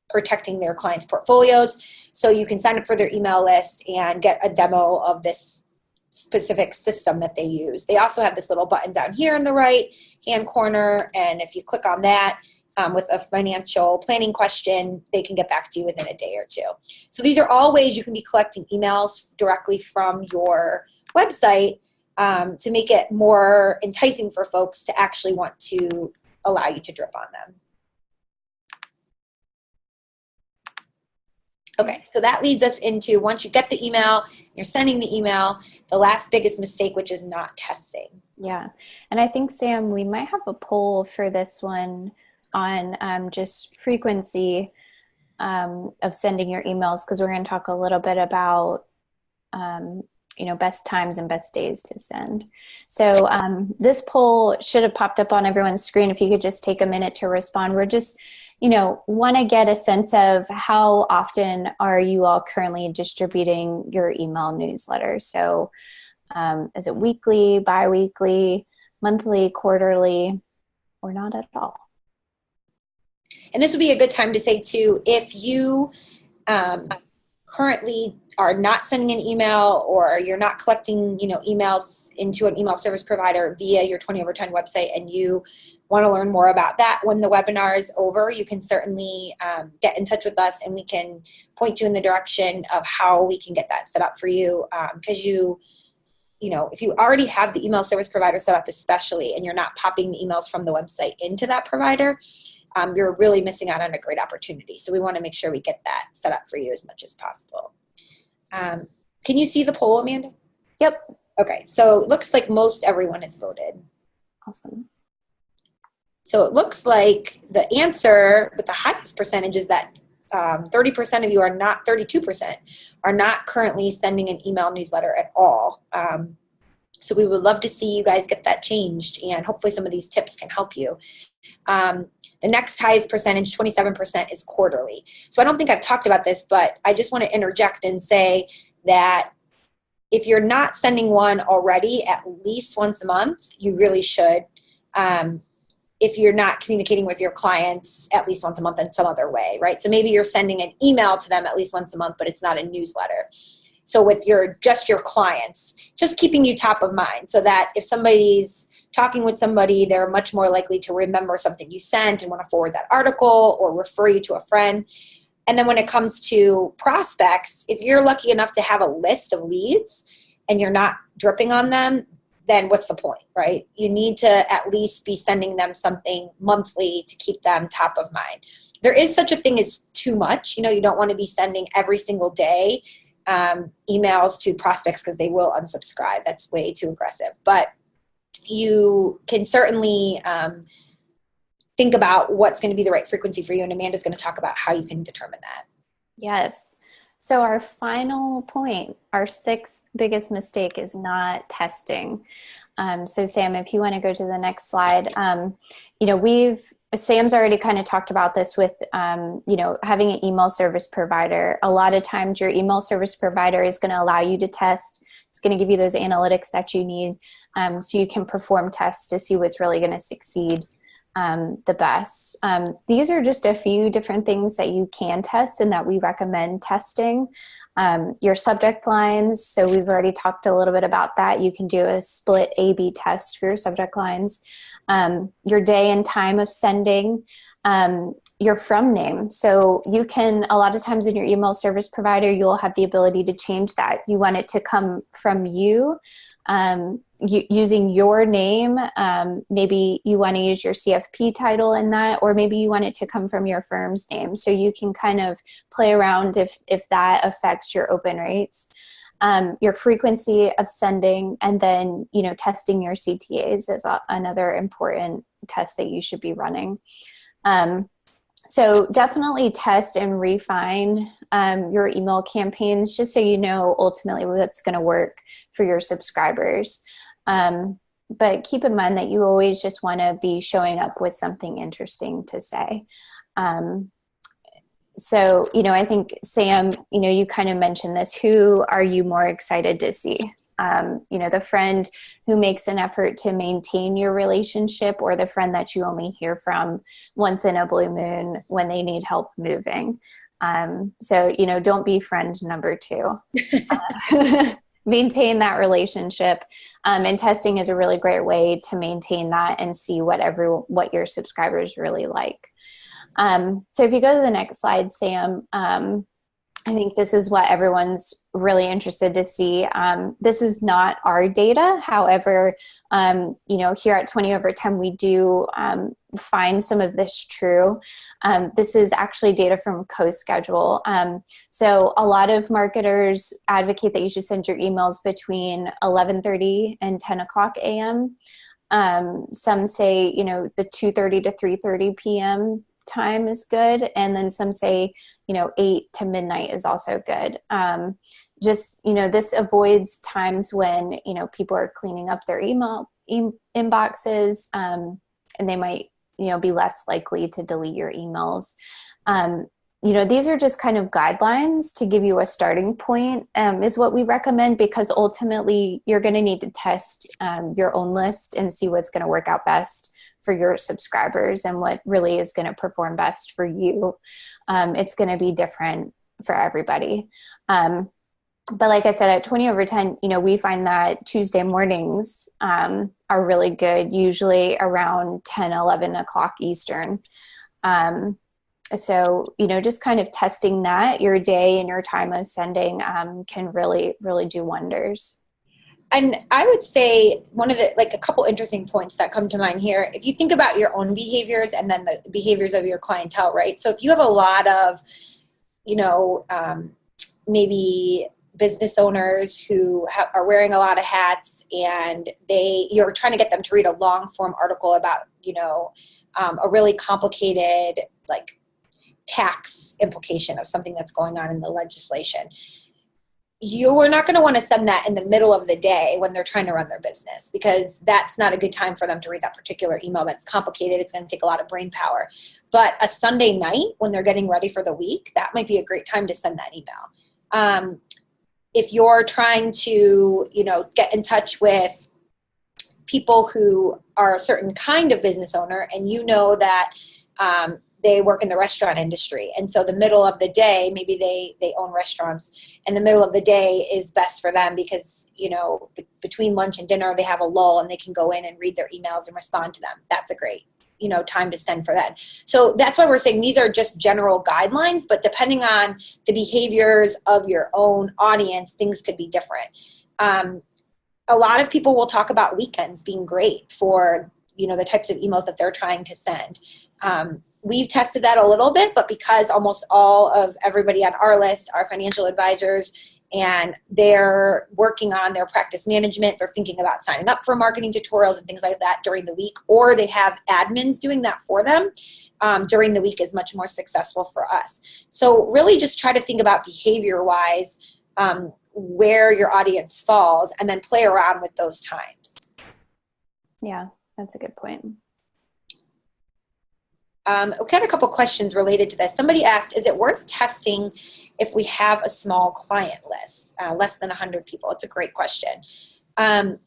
Speaker 1: protecting their clients' portfolios. So you can sign up for their email list and get a demo of this specific system that they use. They also have this little button down here in the right hand corner, and if you click on that with a financial planning question, they can get back to you within a day or 2. So these are all ways you can be collecting emails directly from your website to make it more enticing for folks to actually want to allow you to drip on them. Okay, so that leads us into, once you get the email, you're sending the email, the last biggest mistake, which is not testing.
Speaker 2: Yeah, and I think, Sam, we might have a poll for this one on just frequency of sending your emails, because we're going to talk a little bit about best times and best days to send. So this poll should have popped up on everyone's screen. If you could just take a minute to respond. We're just, want to get a sense of how often are you all currently distributing your email newsletter. So is it weekly, bi-weekly, monthly, quarterly, or not at all?
Speaker 1: And this would be a good time to say too, if you currently are not sending an email, or you're not collecting, emails into an email service provider via your 20 over 10 website, and you want to learn more about that when the webinar is over, you can certainly get in touch with us, and we can point you in the direction of how we can get that set up for you. Because if you already have the email service provider set up, especially, and you're not popping the emails from the website into that provider, you're really missing out on a great opportunity. So we want to make sure we get that set up for you as much as possible. Can you see the poll, Amanda?
Speaker 2: Yep.
Speaker 1: Okay, so it looks like most everyone has voted.
Speaker 2: Awesome.
Speaker 1: So it looks like the answer with the highest percentage is that 30% of you are not, 32% are not currently sending an email newsletter at all. So we would love to see you guys get that changed, and hopefully some of these tips can help you. The next highest percentage, 27%, is quarterly. So I don't think I've talked about this, but I just want to interject and say that if you're not sending one already at least once a month, you really should. If you're not communicating with your clients at least once a month in some other way, right? So maybe you're sending an email to them at least once a month, but it's not a newsletter. So with your clients, just keeping you top of mind so that if somebody's talking with somebody, they're much more likely to remember something you sent and want to forward that article or refer you to a friend. And then when it comes to prospects, if you're lucky enough to have a list of leads and you're not dripping on them, then what's the point, right? You need to at least be sending them something monthly to keep them top of mind. There is such a thing as too much. You don't want to be sending every single day emails to prospects because they will unsubscribe. That's way too aggressive. But you can certainly think about what's going to be the right frequency for you. And Amanda's going to talk about how you can determine that.
Speaker 2: Yes. So our final point, our sixth biggest mistake is not testing. So Sam, if you want to go to the next slide, Sam's already kind of talked about this with, having an email service provider. A lot of times your email service provider is going to allow you to test. It's going to give you those analytics that you need so you can perform tests to see what's really going to succeed the best. These are just a few different things that you can test and that we recommend testing. Your subject lines. So we've already talked a little bit about that. You can do a split A/B test for your subject lines. Your day and time of sending, your from name. So you can, a lot of times in your email service provider, you'll have the ability to change that. You want it to come from you. Using your name, maybe you want to use your CFP title in that, or maybe you want it to come from your firm's name. So you can kind of play around if that affects your open rates, your frequency of sending, and then, testing your CTAs is another important test that you should be running. So definitely test and refine your email campaigns just so you know ultimately what's going to work for your subscribers. But keep in mind that you always just want to be showing up with something interesting to say. So, I think, Sam, you kind of mentioned this. Who are you more excited to see? The friend who makes an effort to maintain your relationship, or the friend that you only hear from once in a blue moon when they need help moving. So, don't be friend number two. Maintain that relationship. And testing is a really great way to maintain that and see what your subscribers really like. So if you go to the next slide, Sam, I think this is what everyone's really interested to see. This is not our data. However, here at 20/10, we do find some of this true. This is actually data from CoSchedule. So a lot of marketers advocate that you should send your emails between 11:30 and 10 o'clock a.m. Some say, the 2:30 to 3:30 p.m. time is good. And then some say, 8 to midnight is also good. This avoids times when, people are cleaning up their email inboxes, and they might, be less likely to delete your emails. These are just kind of guidelines to give you a starting point, is what we recommend, because ultimately you're going to need to test your own list and see what's going to work out best for your subscribers and what really is going to perform best for you. It's going to be different for everybody. But like I said, at 20/10, we find that Tuesday mornings are really good, usually around 10, 11 o'clock Eastern. So, just kind of testing that, your day and your time of sending can really, really do wonders.
Speaker 1: And I would say a couple interesting points that come to mind here. If you think about your own behaviors and then the behaviors of your clientele, right? So if you have a lot of, maybe business owners who are wearing a lot of hats, and you're trying to get them to read a long form article about, a really complicated, tax implication of something that's going on in the legislation. You're not going to want to send that in the middle of the day when they're trying to run their business, because that's not a good time for them to read that particular email that's complicated. It's going to take a lot of brain power. But a Sunday night when they're getting ready for the week, that might be a great time to send that email. if you're trying to, get in touch with people who are a certain kind of business owner, and you know that they work in the restaurant industry, and so the middle of the day, maybe they own restaurants, and the middle of the day is best for them because between lunch and dinner they have a lull and they can go in and read their emails and respond to them. That's a great time to send for that. So that's why we're saying these are just general guidelines, but depending on the behaviors of your own audience, things could be different. A lot of people will talk about weekends being great for, the types of emails that they're trying to send. We've tested that a little bit, but because almost all of everybody on our list are financial advisors and they're working on their practice management, they're thinking about signing up for marketing tutorials and things like that during the week, or they have admins doing that for them, during the week is much more successful for us. So really just try to think about behavior-wise, where your audience falls, and then play around with those times.
Speaker 2: Yeah, that's a good point.
Speaker 1: We had a couple questions related to this. Somebody asked, is it worth testing if we have a small client list, less than 100 people? It's a great question.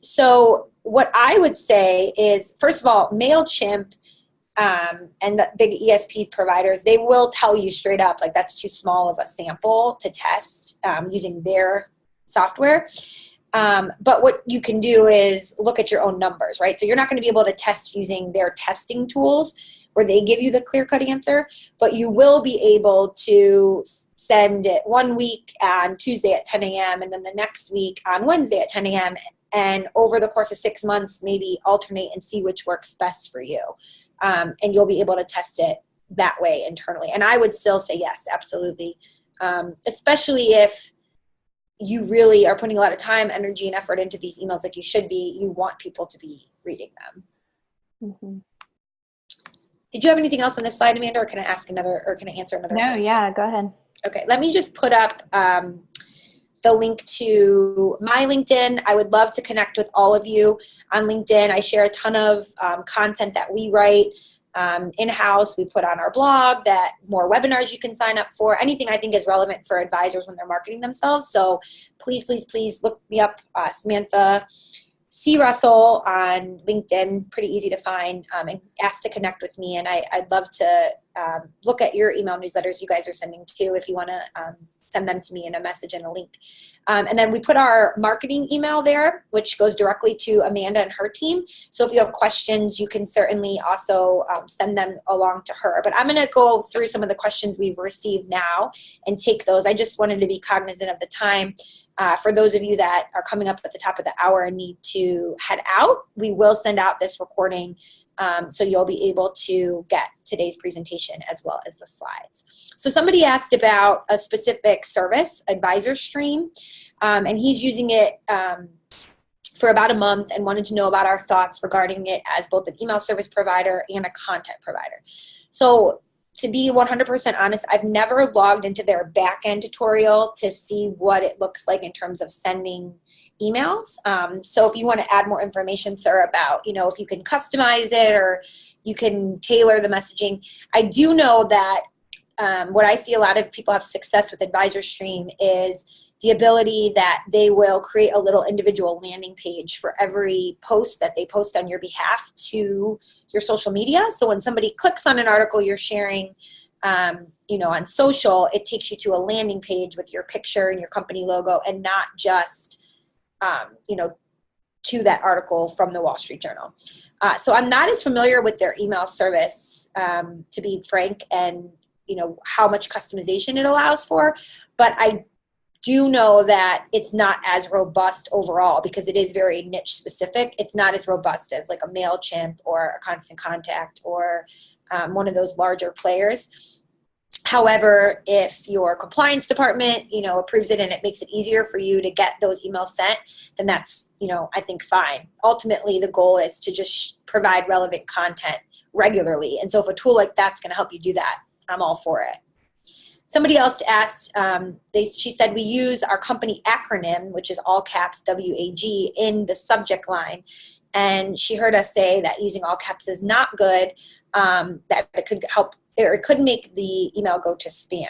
Speaker 1: So what I would say is, first of all, MailChimp and the big ESP providers, they will tell you straight up, like, that's too small of a sample to test using their software. But what you can do is look at your own numbers, right? So you're not going to be able to test using their testing tools where they give you the clear-cut answer, but you will be able to send it one week on Tuesday at 10 a.m. and then the next week on Wednesday at 10 a.m. And over the course of 6 months, maybe alternate and see which works best for you. And you'll be able to test it that way internally. And I would still say yes, absolutely. Especially if you really are putting a lot of time, energy, and effort into these emails like you should be, you want people to be reading them.
Speaker 2: Mm-hmm.
Speaker 1: Did you have anything else on this slide, Amanda, or can I answer another?
Speaker 2: No,
Speaker 1: question?
Speaker 2: Yeah, go ahead.
Speaker 1: Okay, let me just put up the link to my LinkedIn. I would love to connect with all of you on LinkedIn. I share a ton of content that we write in-house. We put on our blog, that more webinars you can sign up for, anything I think is relevant for advisors when they're marketing themselves. So please, please, please look me up, Samantha C. Russell on LinkedIn, pretty easy to find, and ask to connect with me. And I'd love to look at your email newsletters you guys are sending too, if you want to send them to me in a message and a link. And then we put our marketing email there, which goes directly to Amanda and her team. So if you have questions, you can certainly also send them along to her. But I'm going to go through some of the questions we've received now and take those. I just wanted to be cognizant of the time. For those of you that are coming up at the top of the hour and need to head out, we will send out this recording so you'll be able to get today's presentation as well as the slides. So somebody asked about a specific service, Advisor Stream, and he's using it for about a month and wanted to know about our thoughts regarding it as both an email service provider and a content provider. So to be 100% honest, I've never logged into their back-end tutorial to see what it looks like in terms of sending emails. So if you want to add more information, sir, about, if you can customize it or you can tailor the messaging. I do know that what I see a lot of people have success with Advisor Stream is the ability that they will create a little individual landing page for every post that they post on your behalf to your social media. So when somebody clicks on an article you're sharing, on social, it takes you to a landing page with your picture and your company logo, and not just, to that article from the Wall Street Journal. So I'm not as familiar with their email service, to be frank, and how much customization it allows for, but I do know that it's not as robust overall because it is very niche specific. It's not as robust as like a MailChimp or a Constant Contact or one of those larger players. However, if your compliance department, approves it and it makes it easier for you to get those emails sent, then that's, I think fine. Ultimately, the goal is to just provide relevant content regularly. And so if a tool like that's going to help you do that, I'm all for it. Somebody else asked, she said, we use our company acronym, which is all caps WAG, in the subject line. And she heard us say that using all caps is not good, that it could help or it could make the email go to spam.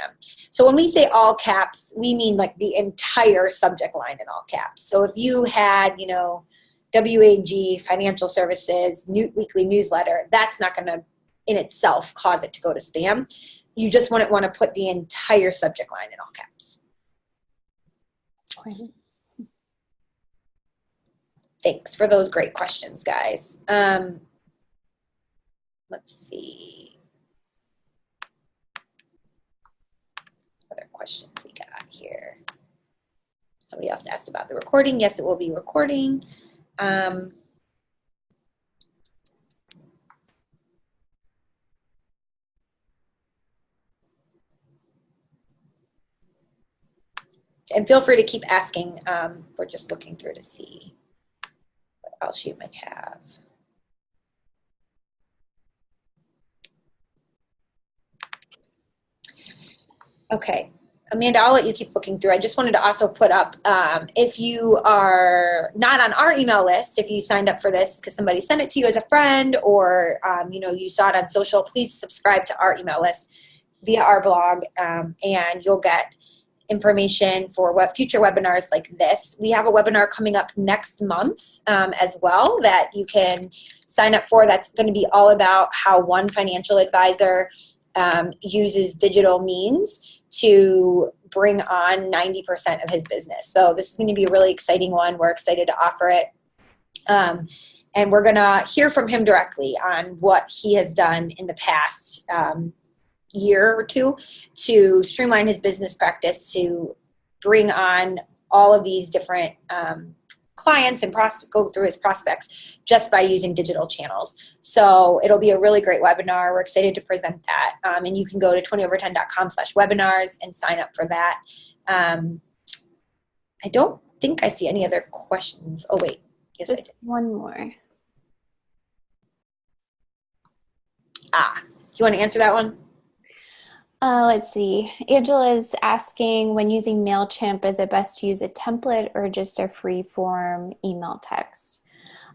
Speaker 1: So when we say all caps, we mean like the entire subject line in all caps. So if you had, you know, WAG, financial services, weekly newsletter, that's not going to in itself cause it to go to spam. You just wouldn't want to put the entire subject line in all caps.
Speaker 2: Okay.
Speaker 1: Thanks for those great questions, guys. Let's see. Other questions we got here. Somebody else asked about the recording. Yes, it will be recording. And feel free to keep asking. We're just looking through to see what else you might have. Okay, Amanda, I'll let you keep looking through. I just wanted to also put up, if you are not on our email list, if you signed up for this because somebody sent it to you as a friend, or you know, you saw it on social, please subscribe to our email list via our blog, and you'll get information for future webinars like this. We have a webinar coming up next month as well that you can sign up for. That's going to be all about how one financial advisor uses digital means to bring on 90% of his business. So this is going to be a really exciting one. We're excited to offer it. And we're going to hear from him directly on what he has done in the past year or two to streamline his business practice, to bring on all of these different clients and go through his prospects just by using digital channels. So it'll be a really great webinar. We're excited to present that. And you can go to 20over10.com/webinars and sign up for that. I don't think I see any other questions. Oh, wait. Yes,
Speaker 2: just one more.
Speaker 1: Do you want to answer that one?
Speaker 2: Let's see. Angela is asking, when using MailChimp, is it best to use a template or just a free form email text?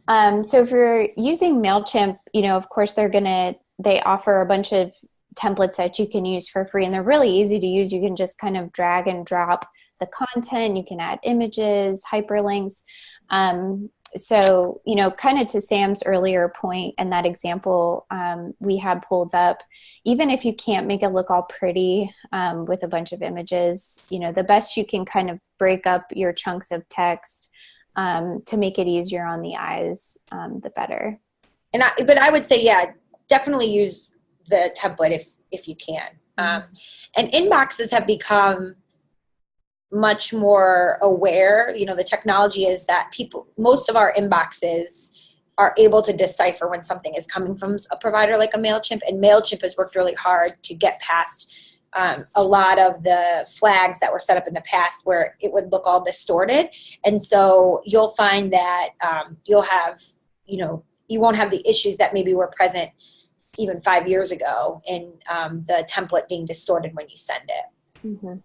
Speaker 2: So if you're using MailChimp, you know, of course they offer a bunch of templates that you can use for free, and they're really easy to use. You can just kind of drag and drop the content. You can add images, hyperlinks. So, you know, kind of to Sam's earlier point and that example we had pulled up, even if you can't make it look all pretty with a bunch of images, you know, the best you can kind of break up your chunks of text to make it easier on the eyes, the better. But
Speaker 1: I would say, yeah, definitely use the template if you can. And inboxes have become much more aware. You know, the technology is that most of our inboxes are able to decipher when something is coming from a provider like a MailChimp, and MailChimp has worked really hard to get past a lot of the flags that were set up in the past where it would look all distorted. And so you'll find that you'll have, you know, you won't have the issues that maybe were present even 5 years ago in the template being distorted when you send it.
Speaker 2: Mm-hmm.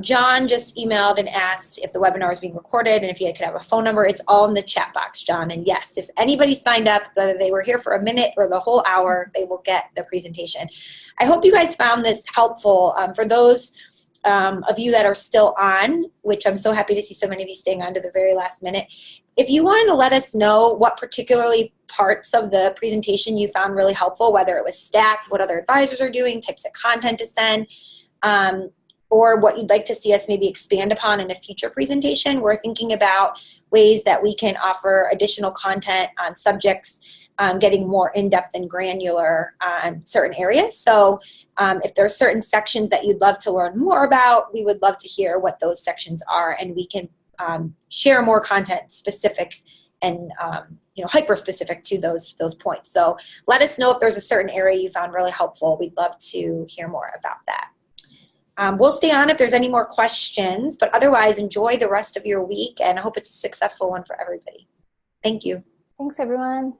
Speaker 1: John just emailed and asked if the webinar is being recorded and if he could have a phone number. It's all in the chat box, John. And yes, if anybody signed up, whether they were here for a minute or the whole hour, they will get the presentation. I hope you guys found this helpful. For those of you that are still on, which I'm so happy to see so many of you staying on to the very last minute, if you want to let us know what particularly parts of the presentation you found really helpful, whether it was stats, what other advisors are doing, types of content to send, or what you'd like to see us maybe expand upon in a future presentation. We're thinking about ways that we can offer additional content on subjects, getting more in-depth and granular on certain areas. So if there's certain sections that you'd love to learn more about, we would love to hear what those sections are, and we can share more content specific and you know, hyper-specific to those points. So let us know if there's a certain area you found really helpful. We'd love to hear more about that. We'll stay on if there's any more questions, but otherwise enjoy the rest of your week, and I hope it's a successful one for everybody. Thank you.
Speaker 2: Thanks, everyone.